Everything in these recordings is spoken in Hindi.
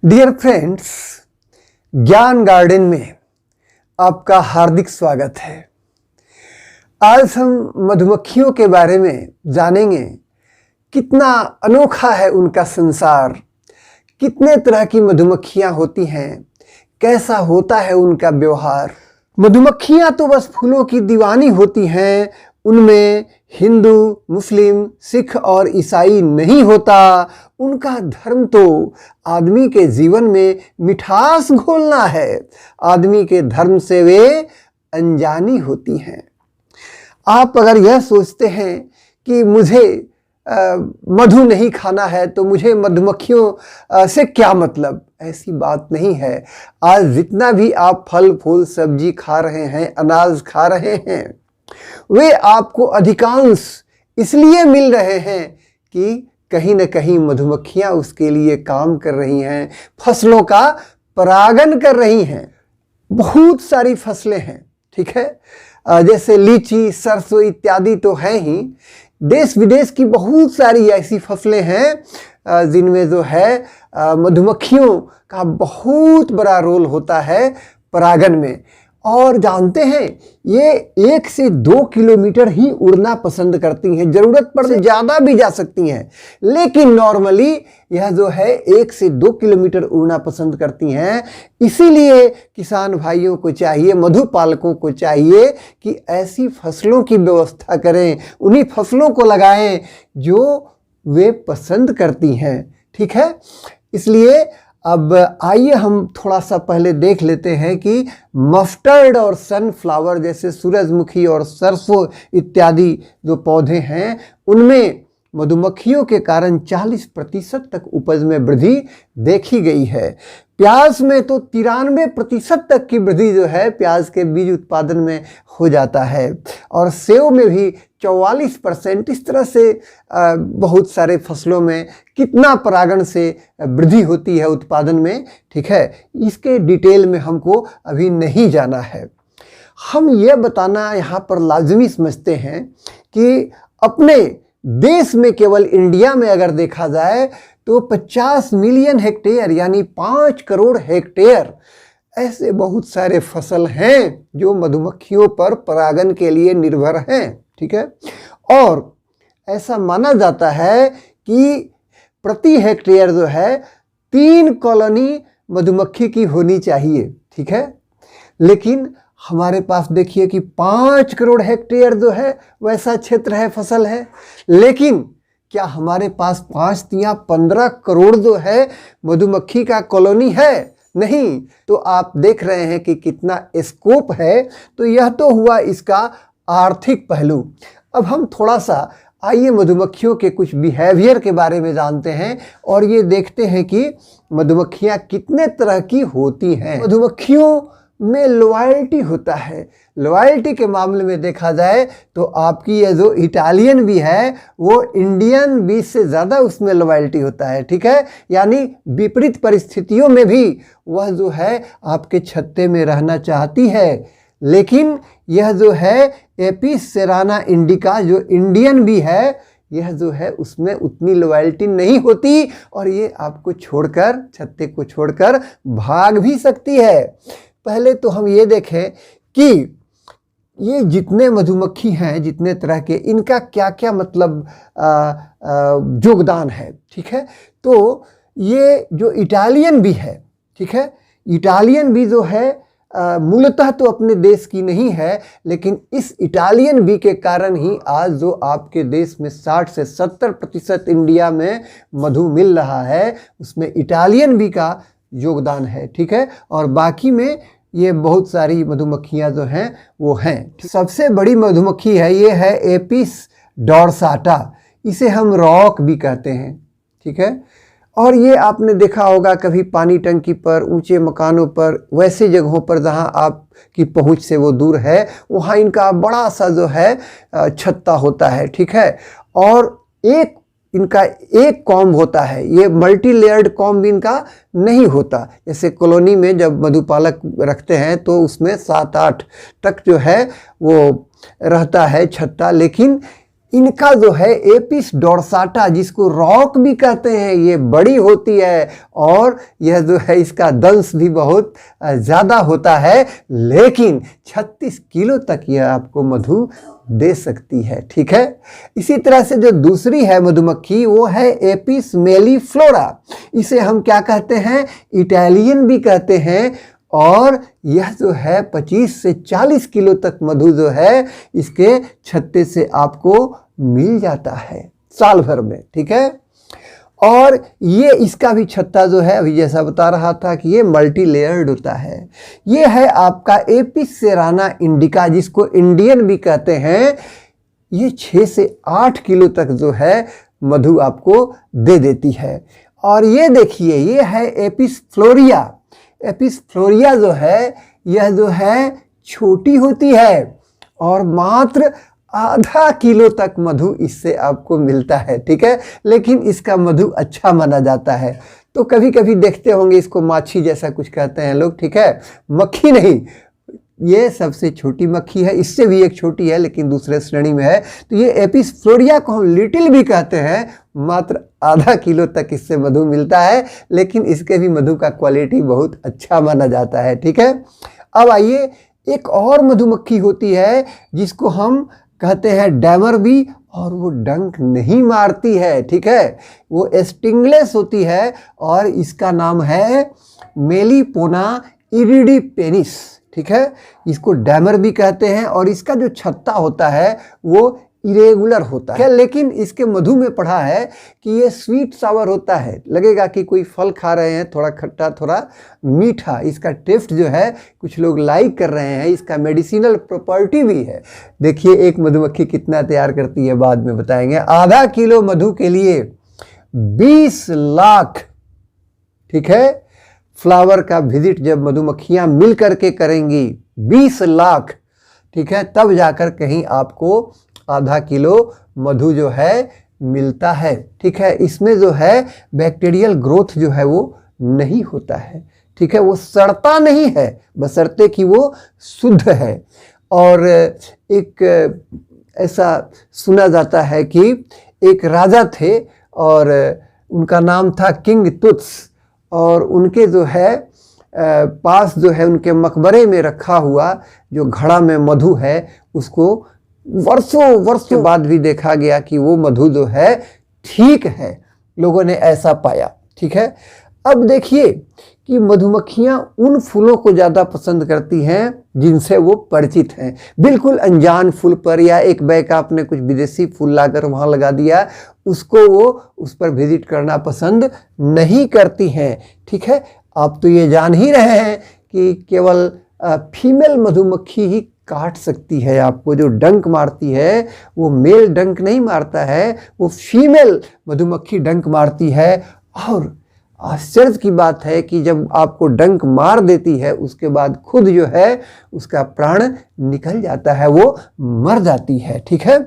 डियर फ्रेंड्स, ज्ञान गार्डन में आपका हार्दिक स्वागत है। आज हम मधुमक्खियों के बारे में जानेंगे। कितना अनोखा है उनका संसार, कितने तरह की मधुमक्खियां होती हैं, कैसा होता है उनका व्यवहार। मधुमक्खियां तो बस फूलों की दीवानी होती हैं, उनमें हिंदू, मुस्लिम, सिख और ईसाई नहीं होता। उनका धर्म तो आदमी के जीवन में मिठास घोलना है। आदमी के धर्म से वे अनजानी होती हैं। आप अगर यह सोचते हैं कि मुझे मधु नहीं खाना है तो मुझे मधुमक्खियों से क्या मतलब, ऐसी बात नहीं है। आज जितना भी आप फल फूल सब्जी खा रहे हैं, अनाज खा रहे हैं, वे आपको अधिकांश इसलिए मिल रहे हैं कि कहीं न कहीं मधुमक्खियां उसके लिए काम कर रही हैं, फसलों का परागण कर रही हैं। बहुत सारी फसलें हैं, ठीक है, जैसे लीची, सरसों इत्यादि तो हैं ही। देश विदेश की बहुत सारी ऐसी फसलें हैं जिनमें जो है मधुमक्खियों का बहुत बड़ा रोल होता है परागण में। और जानते हैं, ये 1 से 2 किलोमीटर ही उड़ना पसंद करती हैं, ज़रूरत पर ज़्यादा भी जा सकती हैं, लेकिन नॉर्मली यह जो है 1 से 2 किलोमीटर उड़ना पसंद करती हैं। इसीलिए किसान भाइयों को चाहिए, मधुपालकों को चाहिए कि ऐसी फसलों की व्यवस्था करें, उन्हीं फसलों को लगाएं जो वे पसंद करती हैं, ठीक है। इसलिए अब आइए हम थोड़ा सा पहले देख लेते हैं कि मस्टर्ड और सनफ्लावर जैसे सूरजमुखी और सरसों इत्यादि जो पौधे हैं, उनमें मधुमक्खियों के कारण 40% तक उपज में वृद्धि देखी गई है। प्याज में तो 93% तक की वृद्धि जो है प्याज के बीज उत्पादन में हो जाता है, और सेव में भी 44%। इस तरह से बहुत सारे फसलों में कितना परागण से वृद्धि होती है उत्पादन में, ठीक है, इसके डिटेल में हमको अभी नहीं जाना है। हम ये बताना यहाँ पर लाजमी समझते हैं कि अपने देश में, केवल इंडिया में अगर देखा जाए तो 50 मिलियन हेक्टेयर यानी 5 करोड़ हेक्टेयर ऐसे बहुत सारे फसल हैं जो मधुमक्खियों पर परागण के लिए निर्भर हैं, ठीक है। और ऐसा माना जाता है कि प्रति हेक्टेयर जो है 3 कॉलोनी मधुमक्खी की होनी चाहिए, ठीक है। लेकिन हमारे पास देखिए कि 5 करोड़ हेक्टेयर जो है वैसा क्षेत्र है, फसल है, लेकिन क्या हमारे पास 5 या 15 करोड़ जो है मधुमक्खी का कॉलोनी है? नहीं। तो आप देख रहे हैं कि कितना स्कोप है। तो यह तो हुआ इसका आर्थिक पहलू। अब हम थोड़ा सा आइए मधुमक्खियों के कुछ बिहेवियर के बारे में जानते हैं और ये देखते हैं कि मधुमक्खियाँ कितने तरह की होती हैं। मधुमक्खियों में लॉयल्टी होता है। लॉयल्टी के मामले में देखा जाए तो आपकी ये जो इटालियन बी है वो इंडियन बी से ज़्यादा उसमें लॉयल्टी होता है, ठीक है। यानी विपरीत परिस्थितियों में भी वह जो है आपके छत्ते में रहना चाहती है, लेकिन यह जो है एपिस सेराना इंडिका जो इंडियन बी है, यह जो है उसमें उतनी लॉयल्टी नहीं होती और ये आपको छोड़कर, छत्ते को छोड़कर भाग भी सकती है। पहले तो हम ये देखें कि ये जितने मधुमक्खी हैं, जितने तरह के, इनका क्या क्या मतलब योगदान है, ठीक है। तो ये जो इटालियन बी है, ठीक है, इटालियन बी जो है मूलतः तो अपने देश की नहीं है, लेकिन इस इटालियन बी के कारण ही आज जो आपके देश में 60 से 70% इंडिया में मधु मिल रहा है, उसमें इटालियन बी का योगदान है, ठीक है। और बाकी में ये बहुत सारी मधुमक्खियां जो हैं वो हैं। सबसे बड़ी मधुमक्खी है, ये है एपिस डोर्साटा, इसे हम रॉक भी कहते हैं, ठीक है। और ये आपने देखा होगा कभी पानी टंकी पर, ऊंचे मकानों पर, वैसे जगहों पर जहां आपकी पहुंच से वो दूर है, वहां इनका बड़ा सा जो है छत्ता होता है, ठीक है। और इनका एक कॉम्ब होता है, ये मल्टी लेयर्ड कॉम्ब इनका नहीं होता। जैसे कॉलोनी में जब मधुपालक रखते हैं तो उसमें 7-8 तक जो है वो रहता है छत्ता, लेकिन इनका जो है एपिस डोर्साटा, जिसको रॉक भी कहते हैं, ये बड़ी होती है और यह जो है इसका दंश भी बहुत ज़्यादा होता है, लेकिन 36 किलो तक यह आपको मधु दे सकती है। ठीक है, इसी तरह से जो दूसरी है मधुमक्खी वो है एपिस मेलिफ्लोरा। इसे हम क्या कहते हैं, इटालियन भी कहते हैं, और यह जो है 25 से 40 किलो तक मधु जो है इसके छत्ते से आपको मिल जाता है साल भर में। ठीक है, और ये इसका भी छत्ता जो है अभी जैसा बता रहा था कि ये मल्टी लेयर्ड होता है। ये है आपका एपिस सेराना इंडिका, जिसको इंडियन भी कहते हैं। ये 6 से 8 किलो तक जो है मधु आपको दे देती है। और ये देखिए, ये है एपिस फ्लोरिया। एपिस फ्लोरिया जो है यह जो है छोटी होती है और मात्र आधा किलो तक मधु इससे आपको मिलता है। ठीक है, लेकिन इसका मधु अच्छा माना जाता है। तो कभी कभी देखते होंगे इसको माछी जैसा कुछ कहते हैं लोग। ठीक है, मक्खी नहीं, ये सबसे छोटी मक्खी है, इससे भी एक छोटी है लेकिन दूसरे श्रेणी में है। तो ये एपिस फ्लोरिया को हम लिटिल भी कहते हैं। मात्र आधा किलो तक इससे मधु मिलता है, लेकिन इसके भी मधु का क्वालिटी बहुत अच्छा माना जाता है। ठीक है, अब आइए, एक और मधुमक्खी होती है जिसको हम कहते हैं डैमर बी, और वो डंक नहीं मारती है। ठीक है, वो स्टिंगलेस होती है और इसका नाम है मेलिपोना इरिडिपेनिस। ठीक है, इसको डैमर भी कहते हैं और इसका जो छत्ता होता है वो इरेगुलर होता है, लेकिन इसके मधु में पढ़ा है कि ये स्वीट सावर होता है। लगेगा कि कोई फल खा रहे हैं, थोड़ा खट्टा थोड़ा मीठा। इसका टेस्ट जो है कुछ लोग लाइक कर रहे हैं। इसका मेडिसिनल प्रॉपर्टी भी है। देखिए एक मधुमक्खी कितना तैयार करती है, बाद में बताएंगे। आधा किलो मधु के लिए 20 लाख, ठीक है, फ्लावर का विजिट जब मधुमक्खियां मिल करके करेंगी, 20 लाख, ठीक है, तब जाकर कहीं आपको आधा किलो मधु जो है मिलता है। ठीक है, इसमें जो है बैक्टीरियल ग्रोथ जो है वो नहीं होता है। ठीक है, वो सड़ता नहीं है, बशर्ते कि वो शुद्ध है। और एक ऐसा सुना जाता है कि एक राजा थे और उनका नाम था किंग तुत्स, और उनके जो है पास जो है उनके मकबरे में रखा हुआ जो घड़ा में मधु है, उसको वर्षों बाद भी देखा गया कि वो मधु जो है ठीक है। लोगों ने ऐसा पाया। ठीक है, अब देखिए कि मधुमक्खियां उन फूलों को ज़्यादा पसंद करती हैं जिनसे वो परिचित हैं। बिल्कुल अनजान फूल पर या एक बैग आपने कुछ विदेशी फूल लाकर वहाँ लगा दिया, उसको वो उस पर विजिट करना पसंद नहीं करती हैं। ठीक है, आप तो ये जान ही रहे हैं कि केवल फीमेल मधुमक्खी ही काट सकती है आपको। जो डंक मारती है वो मेल डंक नहीं मारता है, वो फीमेल मधुमक्खी डंक मारती है। और आश्चर्य की बात है कि जब आपको डंक मार देती है उसके बाद खुद जो है उसका प्राण निकल जाता है, वो मर जाती है। ठीक है,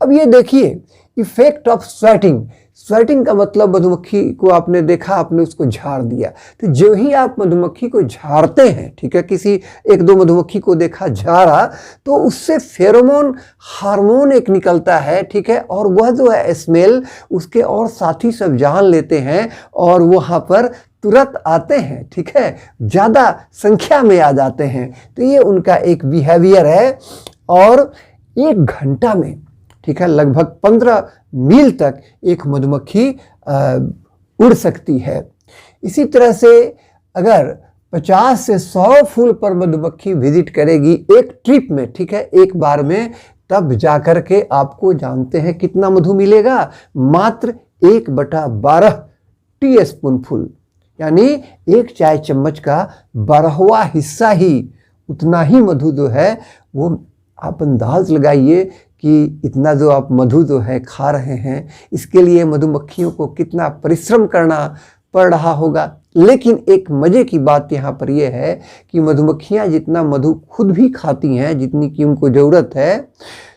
अब ये देखिए इफेक्ट ऑफ स्वेटिंग। स्वेटिंग का मतलब मधुमक्खी को आपने देखा, आपने उसको झाड़ दिया। तो जो ही आप मधुमक्खी को झाड़ते हैं, ठीक है, किसी एक दो मधुमक्खी को देखा झाड़ा, तो उससे फेरोमोन हार्मोन एक निकलता है। ठीक है, और वह जो है स्मेल उसके और साथी सब जान लेते हैं और वहाँ पर तुरंत आते हैं। ठीक है, ज़्यादा संख्या में आ जाते हैं। तो ये उनका एक बिहेवियर है। और 1 घंटा में, ठीक है, लगभग 15 मील तक एक मधुमक्खी उड़ सकती है। इसी तरह से अगर 50 से 100 फूल पर मधुमक्खी विजिट करेगी एक ट्रिप में, ठीक है, एक बार में, तब जाकर के आपको जानते हैं कितना मधु मिलेगा? मात्र 1/12 टीस्पून फुल, यानी 1 चाय चम्मच का 12वां हिस्सा ही, उतना ही मधु जो है वो आप अंदाज लगाइए कि इतना जो आप मधु जो है खा रहे हैं, इसके लिए मधुमक्खियों को कितना परिश्रम करना पड़ रहा होगा। लेकिन एक मज़े की बात यहाँ पर यह है कि मधुमक्खियाँ जितना मधु खुद भी खाती हैं, जितनी की उनको ज़रूरत है,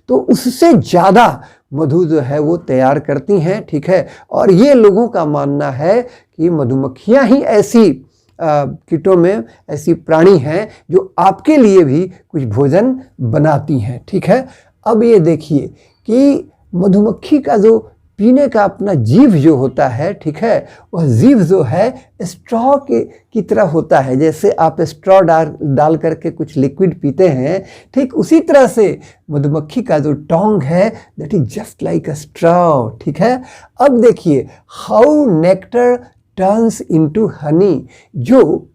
तो उससे ज़्यादा मधु जो है वो तैयार करती हैं। ठीक है, और ये लोगों का मानना है कि मधुमक्खियाँ ही ऐसी कीटों में ऐसी प्राणी हैं जो आपके लिए भी कुछ भोजन बनाती हैं। ठीक है, अब ये देखिए कि मधुमक्खी का जो पीने का अपना जीभ जो होता है, ठीक है, वह जीभ जो है स्ट्रॉ की तरह होता है। जैसे आप स्ट्रॉ डाल करके कुछ लिक्विड पीते हैं, ठीक उसी तरह से मधुमक्खी का जो टोंग है that is just like a straw, ठीक है। अब देखिए how nectar turns into Honey. जो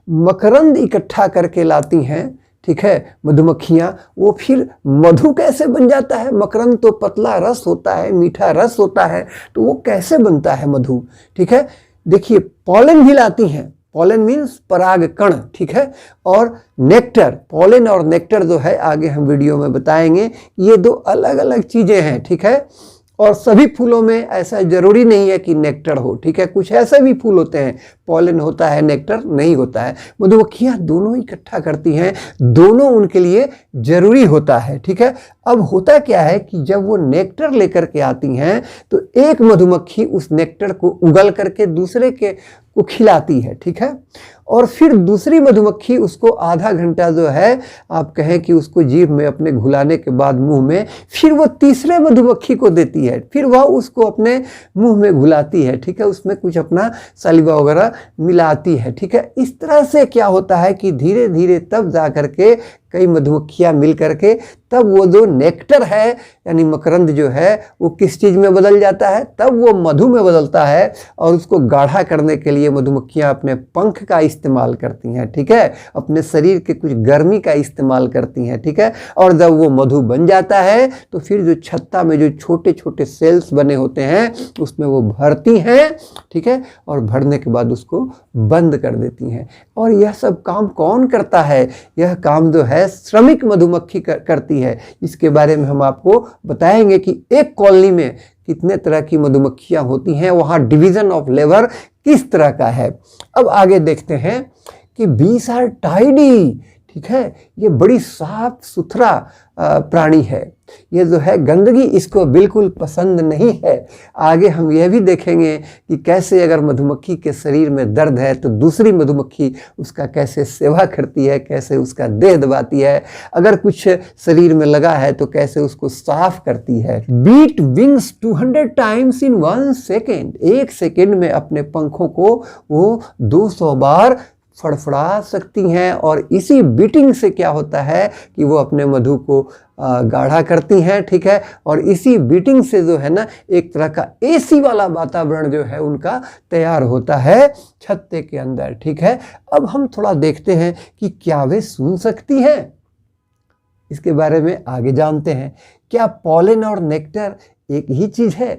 मकरंद इकट्ठा करके लाती हैं, ठीक है, मधुमक्खियाँ, वो फिर मधु कैसे बन जाता है। मकरंद तो पतला रस होता है, मीठा रस होता है, तो वो कैसे बनता है मधु, ठीक है। देखिए पॉलन भी लाती हैं, पॉलन मीन्स पराग कण, ठीक है, और नेक्टर, पॉलन और नेक्टर जो है आगे हम वीडियो में बताएंगे, ये दो अलग अलग चीज़ें हैं, ठीक है। और सभी फूलों में ऐसा जरूरी नहीं है कि नेक्टर हो, ठीक है, कुछ ऐसे भी फूल होते हैं पॉलन होता है नेक्टर नहीं होता है। मधुमक्खियाँ दोनों इकट्ठा करती हैं, दोनों उनके लिए जरूरी होता है, ठीक है। अब होता क्या है कि जब वो नेक्टर लेकर के आती हैं तो एक मधुमक्खी उस नेक्टर को उगल करके दूसरे को खिलाती है, ठीक है, और फिर दूसरी मधुमक्खी उसको आधा घंटा जो है आप कहें कि उसको जीभ में अपने घुलाने के बाद मुंह में, फिर वो तीसरे मधुमक्खी को देती है, फिर वह उसको अपने मुंह में घुलाती है, ठीक है, उसमें कुछ अपना सलीवा वगैरह मिलाती है, ठीक है। इस तरह से क्या होता है कि धीरे धीरे तब जा करके कई मधुमक्खियाँ मिल करके तब वो जो नेक्टर है यानी मकरंद जो है वो किस चीज़ में बदल जाता है, तब वो मधु में बदलता है। और उसको गाढ़ा करने के लिए मधुमक्खियाँ अपने पंख का इस्तेमाल करती हैं, ठीक है, अपने शरीर के कुछ गर्मी का इस्तेमाल करती हैं, ठीक है। और जब वो मधु बन जाता है तो फिर जो छत्ता में जो छोटे छोटे सेल्स बने होते हैं उसमें वो भरती हैं, ठीक है, और भरने के बाद उसको बंद कर देती हैं। और यह सब काम कौन करता है? यह काम जो है श्रमिक मधुमक्खी करती है। इसके बारे में हम आपको बताएंगे कि एक कॉलोनी में कितने तरह की मधुमक्खियां होती हैं, वहाँ डिवीजन ऑफ लेबर किस तरह का है। अब आगे देखते हैं कि बीस आर टाइडी, ठीक है, ये बड़ी साफ सुथरा प्राणी है, ये जो है गंदगी इसको बिल्कुल पसंद नहीं है। आगे हम यह भी देखेंगे कि कैसे अगर मधुमक्खी के शरीर में दर्द है तो दूसरी मधुमक्खी उसका कैसे सेवा करती है, कैसे उसका देह दबाती है, अगर कुछ शरीर में लगा है तो कैसे उसको साफ करती है। Beat wings 200 times in 1 second, 1 second में अपने पंखों को वो 200 बार फड़फड़ा सकती हैं। और इसी बीटिंग से क्या होता है कि वो अपने मधु को गाढ़ा करती हैं, ठीक है, और इसी बीटिंग से जो है ना एक तरह का एसी वाला वातावरण जो है उनका तैयार होता है छत्ते के अंदर, ठीक है। अब हम थोड़ा देखते हैं कि क्या वे सुन सकती हैं, इसके बारे में आगे जानते हैं। क्या पॉलन और नेक्टर एक ही चीज़ है